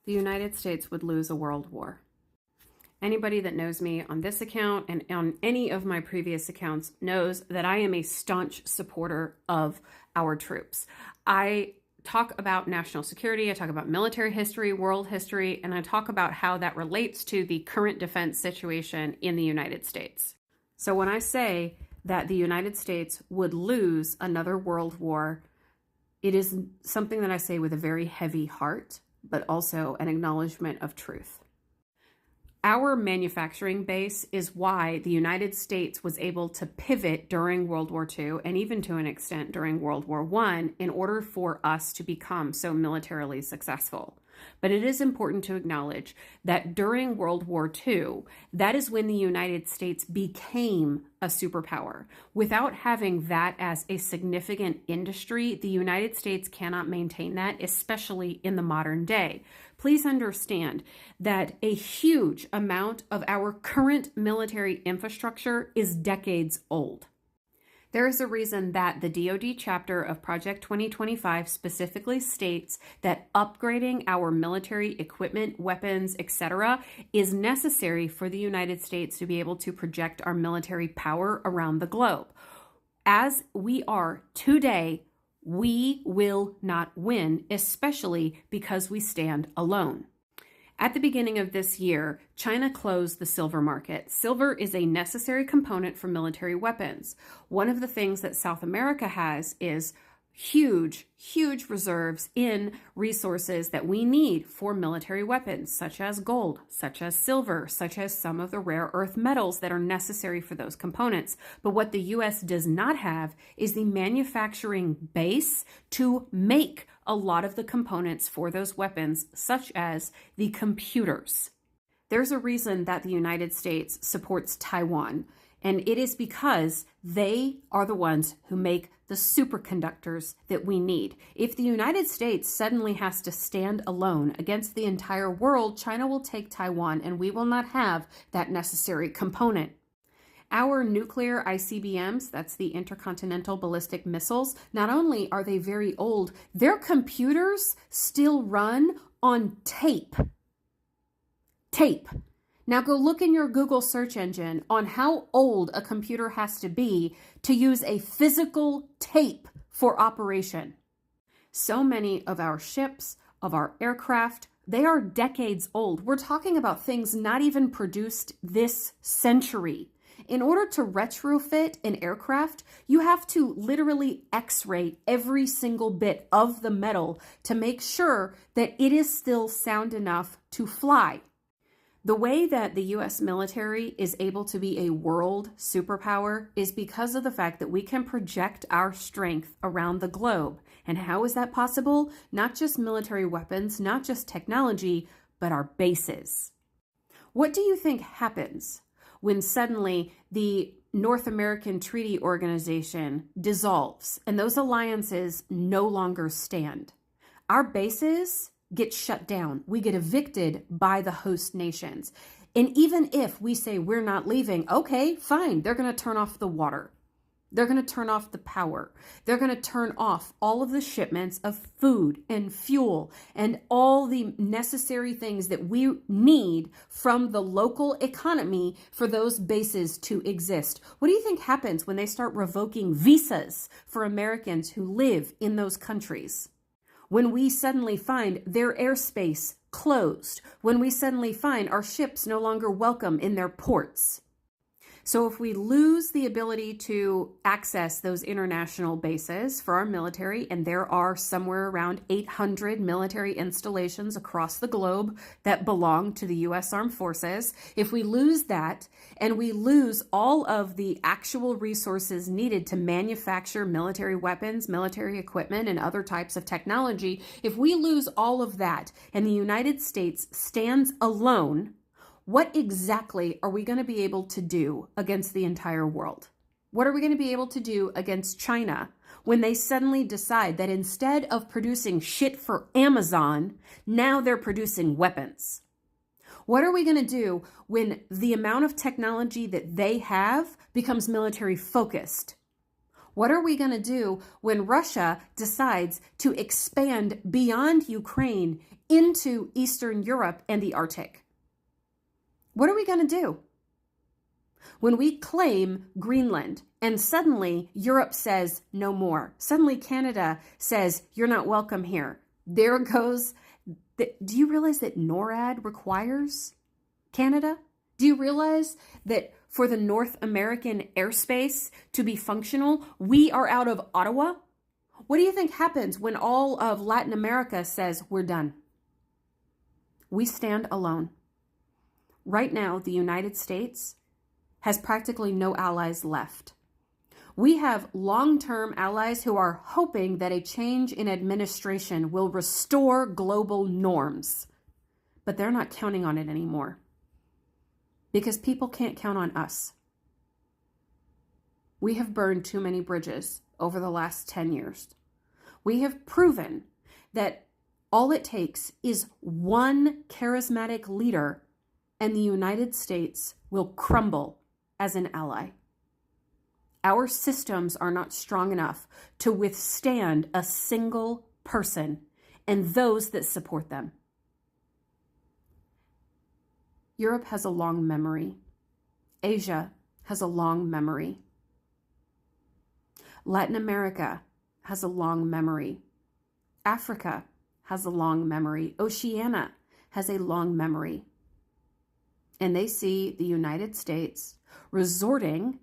The United States would lose a world war. Anybody that knows me on this account and on any of my previous accounts knows that I am a staunch supporter of our troops. I talk about national security, I talk about military history, world history, and I talk about how that relates to the current defense situation in the United States. So when I say that the United States would lose another world war, it is something that I say with a very heavy heart, but also an acknowledgement of truth. Our manufacturing base is why the United States was able to pivot during World War II and even to an extent during World War I in order for us to become so militarily successful. But it is important to acknowledge that during World War II, that is when the United States became a superpower. Without having that as a significant industry, the United States cannot maintain that, especially in the modern day. Please understand that a huge amount of our current military infrastructure is decades old. There is a reason that the DoD chapter of Project 2025 specifically states that upgrading our military equipment, weapons, etc. is necessary for the United States to be able to project our military power around the globe. As we are today, we will not win, especially because we stand alone. At the beginning of this year, China closed the silver market. Silver is a necessary component for military weapons. One of the things that South America has is huge reserves in resources that we need for military weapons, such as gold, such as silver, such as some of the rare earth metals that are necessary for those components. But what the U.S. does not have is the manufacturing base to make a lot of the components for those weapons, such as the computers. There's a reason that the United States supports Taiwan, and it is because they are the ones who make the superconductors that we need. If the United States suddenly has to stand alone against the entire world, China will take Taiwan and we will not have that necessary component. Our nuclear ICBMs, that's the intercontinental ballistic missiles, not only are they very old, their computers still run on tape. Tape. Now go look in your Google search engine on how old a computer has to be to use a physical tape for operation. So many of our ships, of our aircraft, they are decades old. We're talking about things not even produced this century. In order to retrofit an aircraft, you have to literally X-ray every single bit of the metal to make sure that it is still sound enough to fly. The way that the U.S. military is able to be a world superpower is because of the fact that we can project our strength around the globe. And how is that possible? Not just military weapons, not just technology, but our bases. What do you think happens when suddenly the North American Treaty Organization dissolves and those alliances no longer stand? Our bases get shut down. We get evicted by the host nations. And even if we say we're not leaving, okay, fine, they're going to turn off the water. They're going to turn off the power. They're going to turn off all of the shipments of food and fuel and all the necessary things that we need from the local economy for those bases to exist. What do you think happens when they start revoking visas for Americans who live in those countries? When we suddenly find their airspace closed, when we suddenly find our ships no longer welcome in their ports. So if we lose the ability to access those international bases for our military, and there are somewhere around 800 military installations across the globe that belong to the U.S. Armed Forces, if we lose that and we lose all of the actual resources needed to manufacture military weapons, military equipment, and other types of technology, if we lose all of that and the United States stands alone, what exactly are we going to be able to do against the entire world? What are we going to be able to do against China when they suddenly decide that instead of producing shit for Amazon, now they're producing weapons? What are we going to do when the amount of technology that they have becomes military focused? What are we going to do when Russia decides to expand beyond Ukraine into Eastern Europe and the Arctic? What are we going to do? When we claim Greenland and suddenly Europe says no more, suddenly Canada says you're not welcome here, there goes. Do you realize that NORAD requires Canada? Do you realize that for the North American airspace to be functional, we are out of Ottawa? What do you think happens when all of Latin America says we're done? We stand alone. Right now, the United States has practically no allies left. We have long-term allies who are hoping that a change in administration will restore global norms, but they're not counting on it anymore because people can't count on us. We have burned too many bridges over the last 10 years. We have proven that all it takes is one charismatic leader and the United States will crumble as an ally. Our systems are not strong enough to withstand a single person and those that support them. Europe has a long memory. Asia has a long memory. Latin America has a long memory. Africa has a long memory. Oceania has a long memory. And they see the United States resorting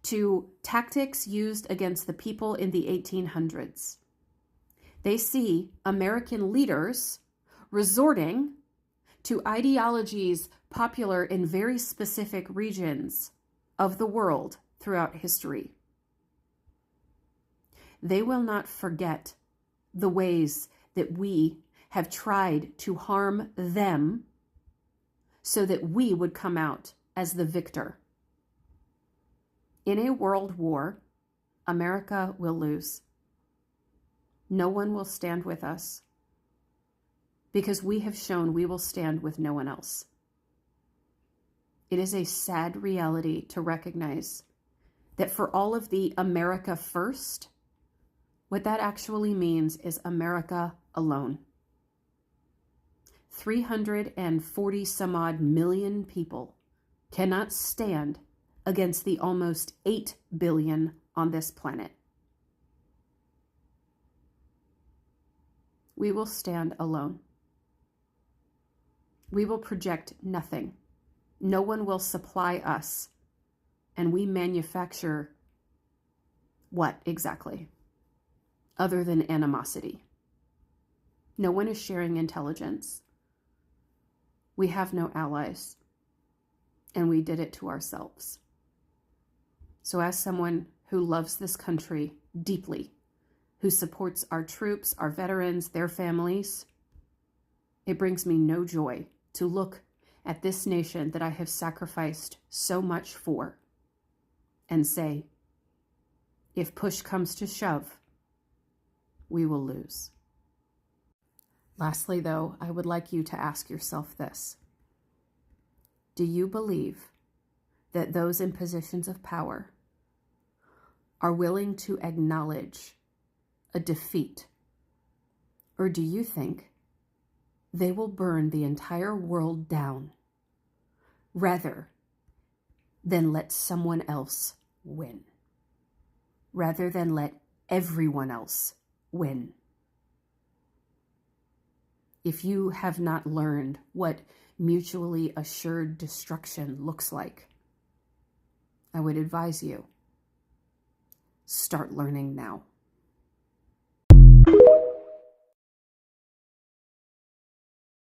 to tactics used against the people in the 1800s. They see American leaders resorting to ideologies popular in very specific regions of the world throughout history. They will not forget the ways that we have tried to harm them so that we would come out as the victor. In a world war, America will lose. No one will stand with us because we have shown we will stand with no one else. It is a sad reality to recognize that for all of the America first, what that actually means is America alone. 340 some odd million people cannot stand against the almost 8 billion on this planet. We will stand alone. We will project nothing. No one will supply us. And we manufacture what exactly? Other than animosity. No one is sharing intelligence. We have no allies. And we did it to ourselves. So as someone who loves this country deeply, who supports our troops, our veterans, their families, it brings me no joy to look at this nation that I have sacrificed so much for and say, if push comes to shove, we will lose. Lastly, though, I would like you to ask yourself this. Do you believe that those in positions of power are willing to acknowledge a defeat? Or do you think they will burn the entire world down rather than let someone else win? Rather than let everyone else win? If you have not learned what mutually assured destruction looks like, I would advise you, start learning now.